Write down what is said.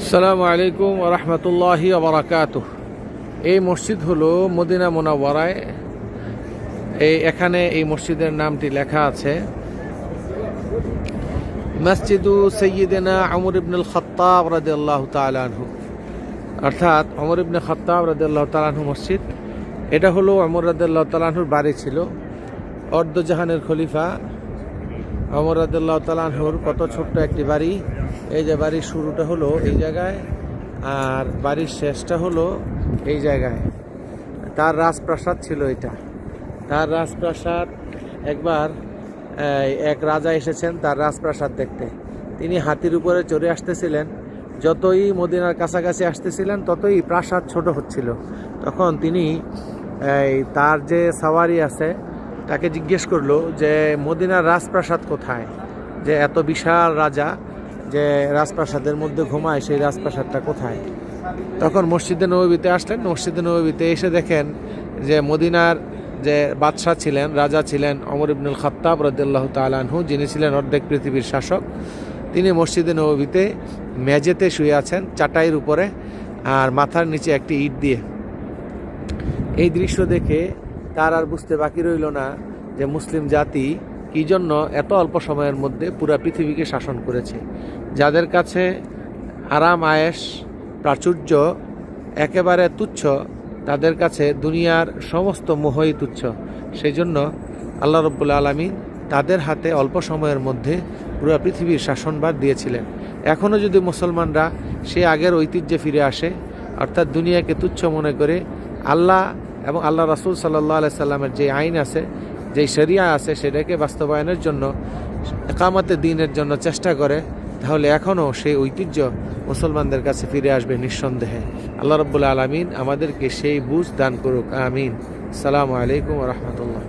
আসসালামু আলাইকুম ওয়া রাহমাতুল্লাহি ওয়া বারাকাতুহু। এই মসজিদ হলো মদিনা মুনাওয়ারায়। এখানে এই মসজিদের নামটি লেখা আছে মসজিদু সাইয়্যিদিনা ওমর ইবনুল খাত্তাব রাদিয়াল্লাহু তাআলা আনহু, অর্থাৎ ওমর ইবনে খাত্তাব রাদিয়াল্লাহু তাআলা আনহু মসজিদ। এটা হলো ওমর রাদিয়াল্লাহু তাআলা আনহুর বাড়ি ছিল। অর্ধজাহানের খলিফা ওমর রাদিয়াল্লাহু তাআলা আনহুর কত ছোট্ট একটি বাড়ি। এই যে বাড়ির শুরুটা হলো এই জায়গায়, আর বাড়ির শেষটা হলো এই জায়গায়। তার রাজপ্রাসাদ ছিল এটা। তার রাজপ্রাসাদ একবার এক রাজা এসেছেন তার রাজপ্রাসাদ দেখতে। তিনি হাতির উপরে চড়ে আসতেছিলেন। যতই মদিনার কাছাকাছি আসতেছিলেন ততই প্রাসাদ ছোট হচ্ছিল। তখন তিনি তার যে সাওয়ারি আছে তাকে জিজ্ঞেস করলো যে মদিনার রাজপ্রাসাদ কোথায়, যে এত বিশাল রাজা যে রাজপ্রাসাদের মধ্যে ঘুমায় সেই রাজপ্রাসাদটা কোথায়। তখন মসজিদে নববীতে আসলেন। মসজিদে নববীতে এসে দেখেন যে মদিনার যে বাদশাহ ছিলেন, রাজা ছিলেন ওমর ইবনুল খাত্তাব রাদিয়াল্লাহু তাআলা আনহু, যিনি ছিলেন অর্ধেক পৃথিবীর শাসক। তিনি মসজিদে নববীতে মেঝেতে শুয়ে আছেন চাটাইয়ের উপরে, আর মাথার নিচে একটি ইট দিয়ে। এই দৃশ্য দেখে তার আর বুঝতে বাকি রইল না যে মুসলিম জাতি কি জন্য এত অল্প সময়ের মধ্যে পুরা পৃথিবীকে শাসন করেছে। যাদের কাছে আরাম আয়েশ প্রাচুর্য একেবারে তুচ্ছ, তাদের কাছে দুনিয়ার সমস্ত মোহই তুচ্ছ। সেই জন্য আল্লাহ রাব্বুল আলামিন তাদের হাতে অল্প সময়ের মধ্যে পুরো পৃথিবীর শাসনভার দিয়েছিলেন। এখনও যদি মুসলমানরা সে আগের ঐতিহ্যে ফিরে আসে, অর্থাৎ দুনিয়াকে তুচ্ছ মনে করে আল্লাহ এবং আল্লাহ রাসূল সাল্লাল্লাহু আলাইহি সাল্লামের যে আইন আছে, যে শরিয়া আছে, সেটাকে বাস্তবায়নের জন্য, ইকামতে দ্বীনের জন্য চেষ্টা করে, তাহলে এখনও সেই ঐতিহ্য মুসলমানদের কাছে ফিরে আসবে নিঃসন্দেহে। আল্লাহ রাব্বুল আলামিন আমাদেরকে সেই বুঝ দান করুক, আমিন। আসসালামু আলাইকুম ওয়া রাহমাতুল্লাহ।